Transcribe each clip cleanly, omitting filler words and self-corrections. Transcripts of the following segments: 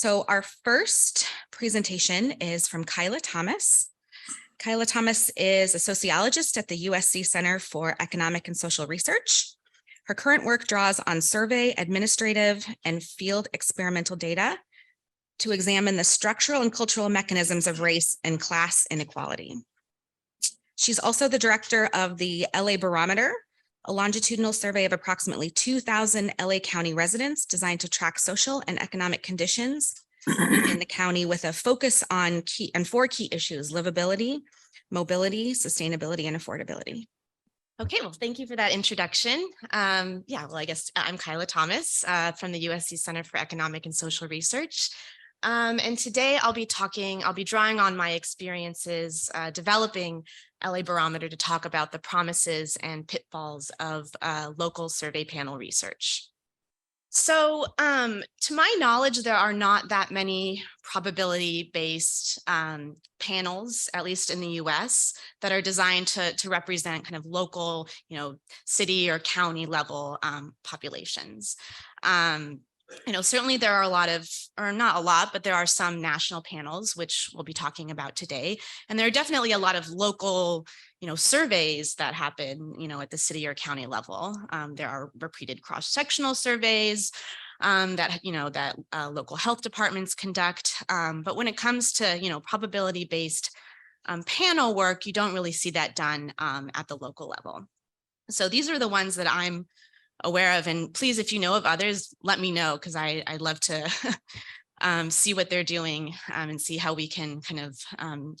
So our first presentation is from Kyla Thomas. Kyla Thomas is a sociologist at the USC Center for Economic and Social Research. Her current work draws on survey, administrative, and field experimental data to examine the structural and cultural mechanisms of race and class inequality. She's also the director of the LABarometer, a longitudinal survey of approximately 2,000 LA County residents designed to track social and economic conditions in the county with a focus on four key issues: livability, mobility, sustainability, and affordability. Okay, well, thank you for that introduction. I guess I'm Kyla Thomas from the USC Center for Economic and Social Research. And today I'll be drawing on my experiences developing LABarometer to talk about the promises and pitfalls of local survey panel research. So to my knowledge, there are not that many probability-based panels, at least in the US, that are designed to represent kind of local, city or county level populations. Certainly there are there are some national panels, which we'll be talking about today. And there are definitely a lot of local, surveys that happen, at the city or county level. There are repeated cross-sectional surveys that local health departments conduct. But when it comes to, probability-based panel work, you don't really see that done at the local level. So these are the ones that I'm aware of, and please, if you know of others, let me know, because I'd love to see what they're doing and see how we can kind of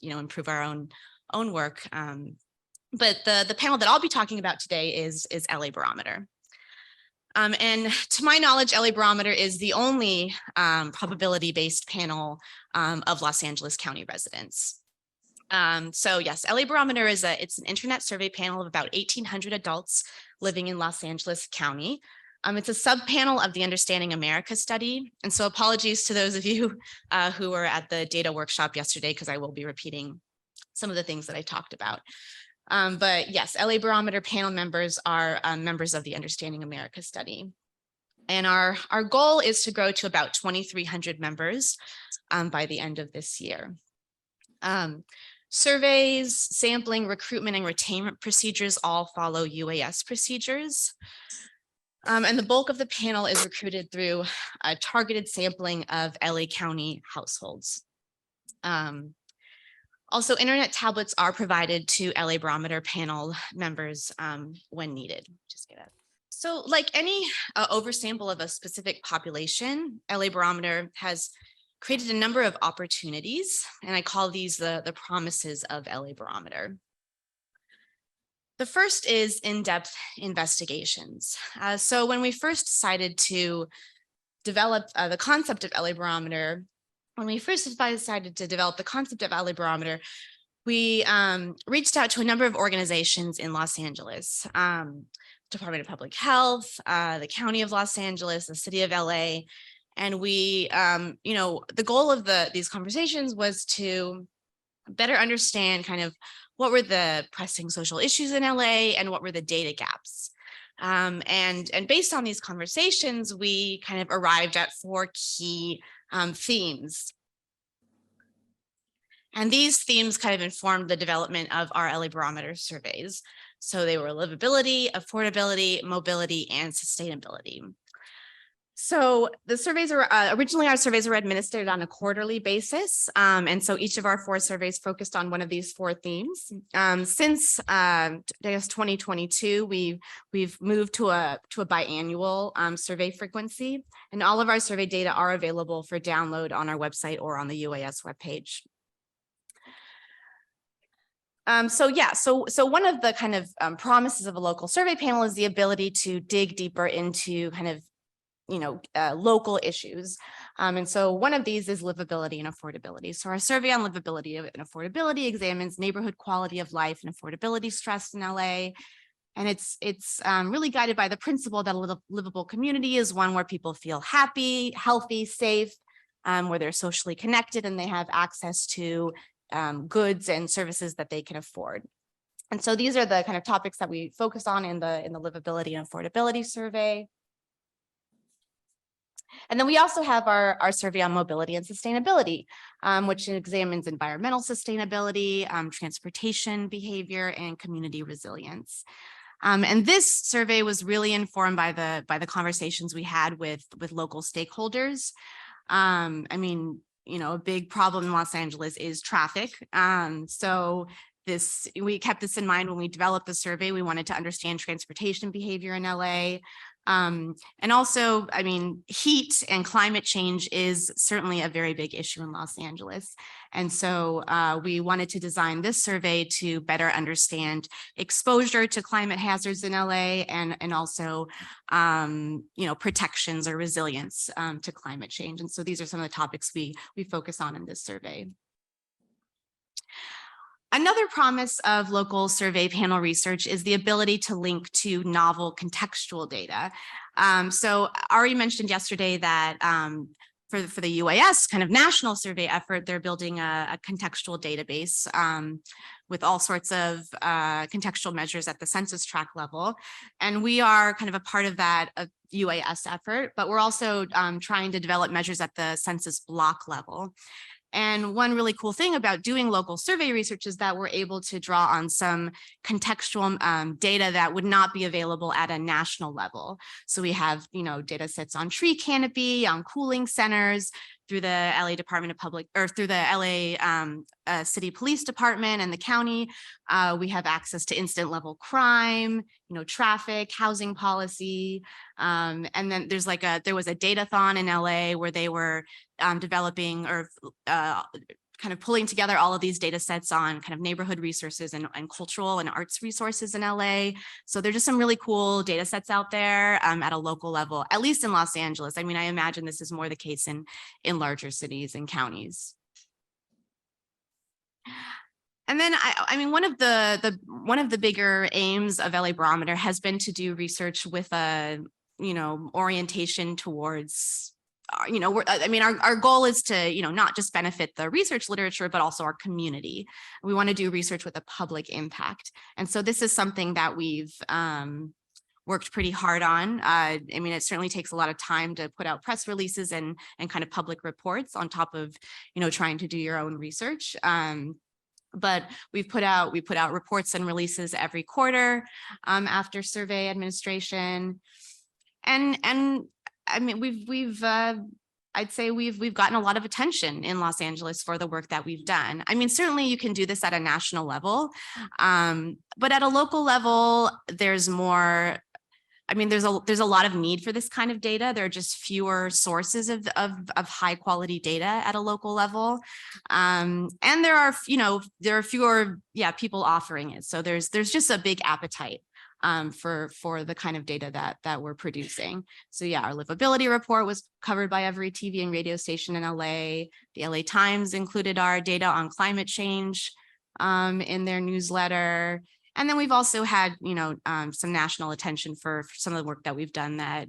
improve our own work. But the panel that I'll be talking about today is LABarometer. And to my knowledge, LABarometer is the only probability-based panel of Los Angeles County residents. So yes, LABarometer it's an internet survey panel of about 1,800 adults living in Los Angeles County. It's a sub-panel of the Understanding America study. And so apologies to those of you who were at the data workshop yesterday, because I will be repeating some of the things that I talked about. But yes, LABarometer panel members are members of the Understanding America study. And our goal is to grow to about 2,300 members by the end of this year. Surveys, sampling, recruitment, and retainment procedures all follow UAS procedures. And the bulk of the panel is recruited through a targeted sampling of LA County households. Also, internet tablets are provided to LABarometer panel members when needed. So like any oversample of a specific population, LABarometer has created a number of opportunities, and I call these the promises of LABarometer. The first is in-depth investigations. So when we first decided to develop the concept of LABarometer, we reached out to a number of organizations in Los Angeles, Department of Public Health, the County of Los Angeles, the City of LA. And we, the goal of these conversations was to better understand kind of what were the pressing social issues in LA and what were the data gaps. And based on these conversations, we kind of arrived at four key themes. And these themes kind of informed the development of our LABarometer surveys. So they were livability, affordability, mobility, and sustainability. So the surveys are originally our surveys were administered on a quarterly basis. And so each of our four surveys focused on one of these four themes. Since I guess 2022, we've moved to a biannual survey frequency, and all of our survey data are available for download on our website or on the UAS webpage. So one of the kind of promises of a local survey panel is the ability to dig deeper into kind of local issues. And so one of these is livability and affordability. So our survey on livability and affordability examines neighborhood quality of life and affordability stress in LA. And it's really guided by the principle that a livable community is one where people feel happy, healthy, safe, where they're socially connected and they have access to goods and services that they can afford. And so these are the kind of topics that we focus on in the livability and affordability survey. And then we also have our survey on mobility and sustainability, which examines environmental sustainability, transportation behavior, and community resilience. And this survey was really informed by the conversations we had with local stakeholders. I mean, a big problem in Los Angeles is traffic. So we kept this in mind when we developed the survey. We wanted to understand transportation behavior in LA. And also, I mean, heat and climate change is certainly a very big issue in Los Angeles. And so we wanted to design this survey to better understand exposure to climate hazards in LA and also, protections or resilience to climate change. And so these are some of the topics we focus on in this survey. Another promise of local survey panel research is the ability to link to novel contextual data. So Ari mentioned yesterday that for the UAS kind of national survey effort, they're building a contextual database with all sorts of contextual measures at the census tract level. And we are kind of a part of that UAS effort, but we're also trying to develop measures at the census block level. And one really cool thing about doing local survey research is that we're able to draw on some contextual data that would not be available at a national level. So we have, data sets on tree canopy, on cooling centers, through the LA Department of Public, or through the LA City Police Department and the county. We have access to incident level crime, traffic, housing policy. And then there was a datathon in LA where they were developing or kind of pulling together all of these data sets on kind of neighborhood resources and cultural and arts resources in LA. So there's just some really cool data sets out there at a local level, at least in Los Angeles. I mean, I imagine this is more the case in larger cities and counties. And then I mean, one of the bigger aims of LABarometer has been to do research with a orientation towards our goal is to, not just benefit the research literature, but also our community. We want to do research with a public impact. And so this is something that we've worked pretty hard on. I mean, it certainly takes a lot of time to put out press releases and kind of public reports on top of, trying to do your own research. But we put out reports and releases every quarter after survey administration. And I mean, I'd say we've gotten a lot of attention in Los Angeles for the work that we've done. I mean, certainly you can do this at a national level, but at a local level, there's more. I mean, there's a lot of need for this kind of data. There are just fewer sources of high quality data at a local level, and there are fewer people offering it. So there's just a big appetite for the kind of data that we're producing. So yeah, our livability report was covered by every TV and radio station in LA. The LA Times included our data on climate change in their newsletter. And then we've also had, some national attention for some of the work that we've done that,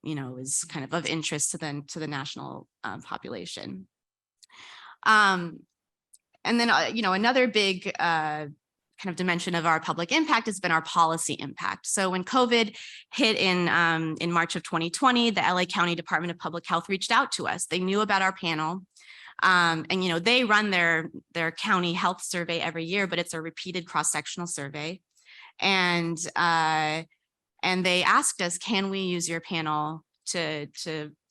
is kind of interest to the national population. And then, another big kind of dimension of our public impact has been our policy impact. So when COVID hit in March of 2020, the LA County Department of Public Health reached out to us. They knew about our panel. And they run their county health survey every year, but it's a repeated cross-sectional survey. And they asked us, can we use your panel to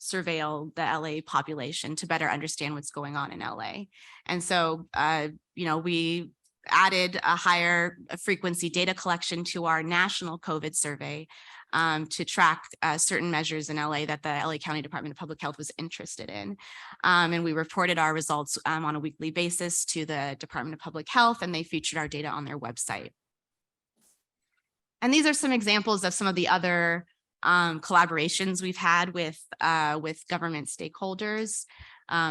surveil the LA population to better understand what's going on in LA? And so, we added a higher frequency data collection to our national COVID survey to track certain measures in LA that the LA County Department of Public Health was interested in. And we reported our results on a weekly basis to the Department of Public Health, and they featured our data on their website. And these are some examples of some of the other collaborations we've had with government stakeholders.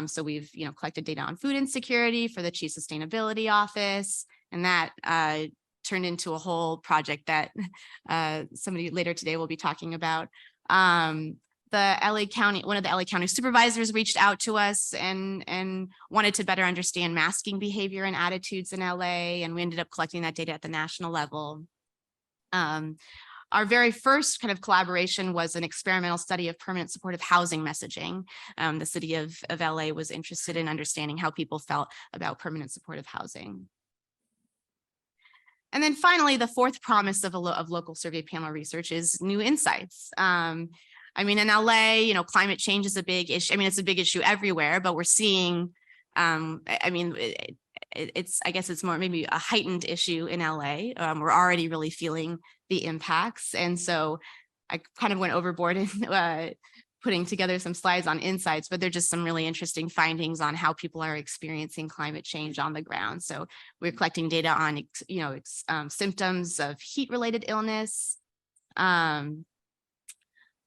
So we've collected data on food insecurity for the Chief Sustainability Office, and that turned into a whole project that somebody later today will be talking about. The LA County, one of the LA County supervisors reached out to us and wanted to better understand masking behavior and attitudes in LA, and we ended up collecting that data at the national level. Our very first kind of collaboration was an experimental study of permanent supportive housing messaging. The city of LA was interested in understanding how people felt about permanent supportive housing. And then finally, the fourth promise of local survey panel research is new insights. I mean, in LA, climate change is a big issue. I mean, it's a big issue everywhere, but we're seeing, I mean, I guess it's more maybe a heightened issue in LA. We're already really feeling the impacts. And so I kind of went overboard in putting together some slides on insights, but they're just some really interesting findings on how people are experiencing climate change on the ground. So we're collecting data on, symptoms of heat-related illness,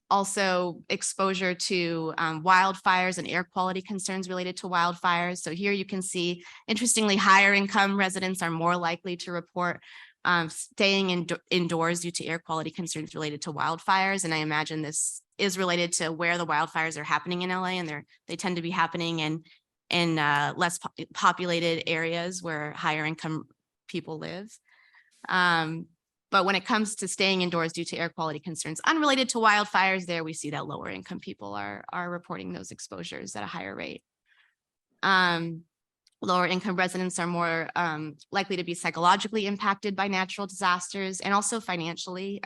also exposure to wildfires and air quality concerns related to wildfires. So here you can see, interestingly, higher income residents are more likely to report staying indoors due to air quality concerns related to wildfires. And I imagine this is related to where the wildfires are happening in LA, and they tend to be happening in less populated areas where higher income people live. But when it comes to staying indoors due to air quality concerns unrelated to wildfires, there we see that lower income people are reporting those exposures at a higher rate. Lower income residents are more likely to be psychologically impacted by natural disasters, and also financially.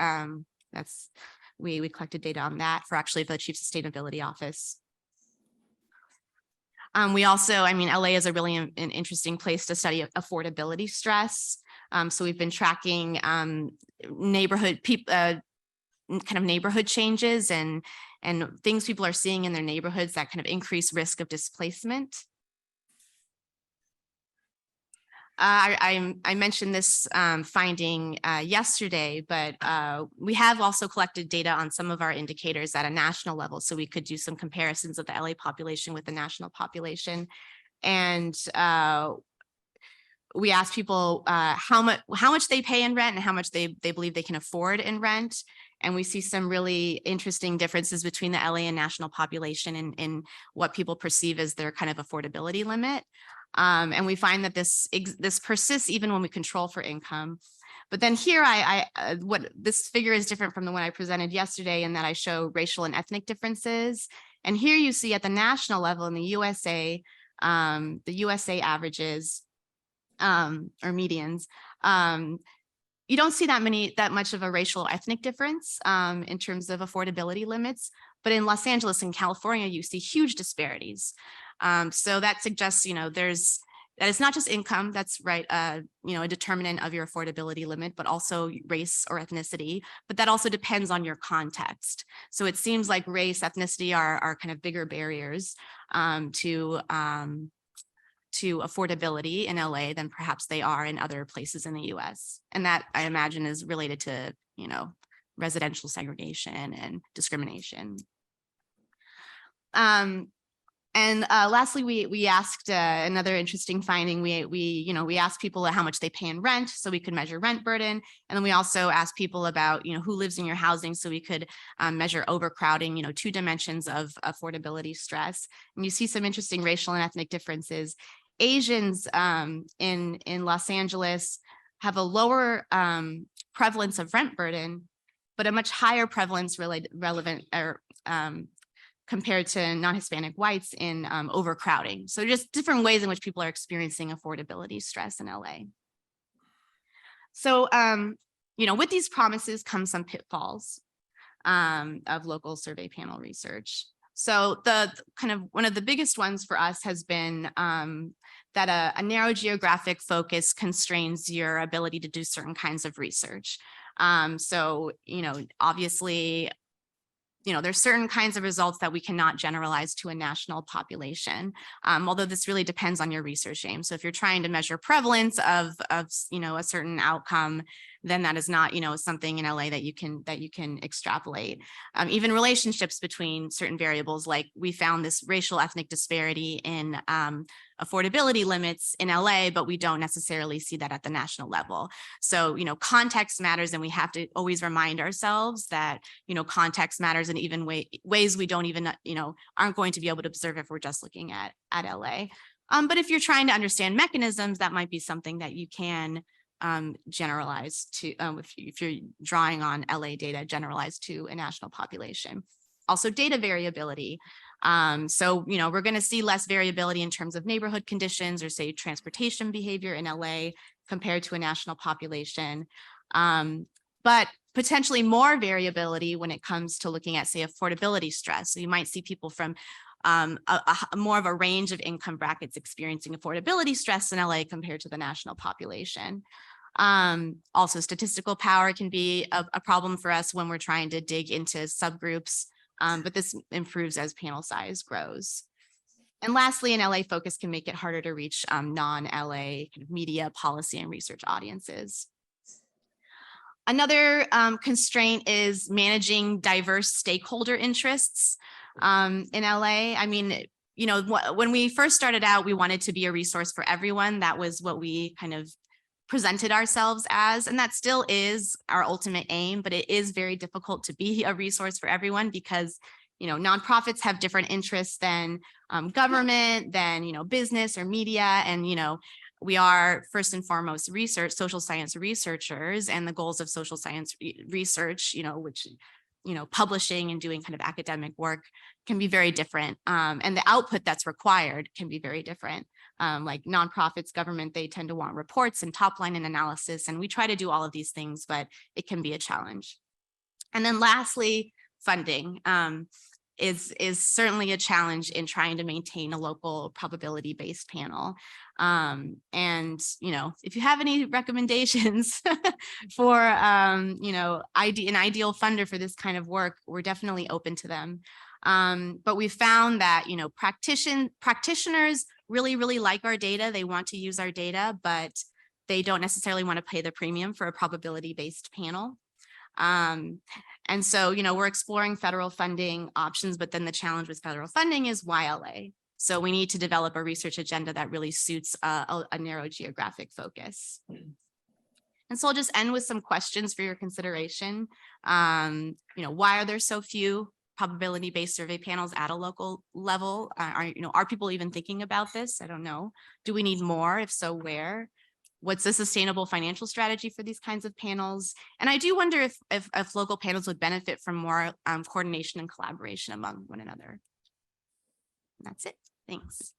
We collected data on that for the Chief Sustainability Office. We also, I mean, LA is a really an interesting place to study affordability stress. So we've been tracking neighborhood changes and things people are seeing in their neighborhoods that kind of increase risk of displacement. I mentioned this finding yesterday, but we have also collected data on some of our indicators at a national level, so we could do some comparisons of the LA population with the national population. And we asked people how much they pay in rent and how much they believe they can afford in rent. And we see some really interesting differences between the LA and national population in what people perceive as their kind of affordability limit. And we find that this persists even when we control for income. But then here, what this figure is different from the one I presented yesterday, in that I show racial and ethnic differences. And here you see at the national level in the USA averages or medians. You don't see that much of a racial or ethnic difference in terms of affordability limits. But in Los Angeles and California, you see huge disparities. So that suggests, that it's not just income that's right, a determinant of your affordability limit, but also race or ethnicity. But that also depends on your context. So it seems like race, ethnicity are kind of bigger barriers to affordability in LA than perhaps they are in other places in the US. And that, I imagine, is related to, residential segregation and discrimination. And lastly, we asked another interesting finding. We asked people how much they pay in rent, so we could measure rent burden. And then we also asked people about, who lives in your housing, so we could measure overcrowding, 2 dimensions of affordability stress. And you see some interesting racial and ethnic differences. Asians in Los Angeles have a lower prevalence of rent burden, but a much higher prevalence compared to non-Hispanic whites in overcrowding. So just different ways in which people are experiencing affordability stress in LA. So, with these promises come some pitfalls of local survey panel research. So one of the biggest ones for us has been that a narrow geographic focus constrains your ability to do certain kinds of research. So, obviously, there's certain kinds of results that we cannot generalize to a national population, although this really depends on your research aim. So if you're trying to measure prevalence of a certain outcome, then that is not, something in LA that you can extrapolate. Even relationships between certain variables, like we found this racial ethnic disparity in affordability limits in LA, but we don't necessarily see that at the national level. So, context matters, and we have to always remind ourselves that, context matters in even ways we don't even, aren't going to be able to observe if we're just looking at LA. But if you're trying to understand mechanisms, that might be something that you can generalized to, if you're drawing on LA data, generalized to a national population. Also data variability. So, we're going to see less variability in terms of neighborhood conditions or say transportation behavior in LA compared to a national population. But potentially more variability when it comes to looking at, say, affordability stress. So you might see people from more of a range of income brackets experiencing affordability stress in LA compared to the national population. Also, statistical power can be a problem for us when we're trying to dig into subgroups, but this improves as panel size grows. And lastly, an LA focus can make it harder to reach non-LA kind of media, policy, and research audiences. Another constraint is managing diverse stakeholder interests in LA. I mean, when we first started out, we wanted to be a resource for everyone. That was what we kind of presented ourselves as, and that still is our ultimate aim, but it is very difficult to be a resource for everyone because, nonprofits have different interests than government, than, business or media. And, we are first and foremost social science researchers, and the goals of social science research, which, publishing and doing kind of academic work can be very different. And the output that's required can be very different. Like nonprofits, government, they tend to want reports and top line and analysis. And we try to do all of these things, but it can be a challenge. And then lastly, funding is certainly a challenge in trying to maintain a local probability-based panel. And, if you have any recommendations for, an ideal funder for this kind of work, we're definitely open to them. But we found that, practitioners really, really like our data. They want to use our data, but they don't necessarily want to pay the premium for a probability-based panel. And so, we're exploring federal funding options, but then the challenge with federal funding is why LA? So we need to develop a research agenda that really suits a narrow geographic focus. And so I'll just end with some questions for your consideration. Why are there so few probability-based survey panels at a local level? Are people even thinking about this? I don't know. Do we need more? If so, where? What's a sustainable financial strategy for these kinds of panels? And I do wonder if local panels would benefit from more coordination and collaboration among one another. And that's it. Thanks.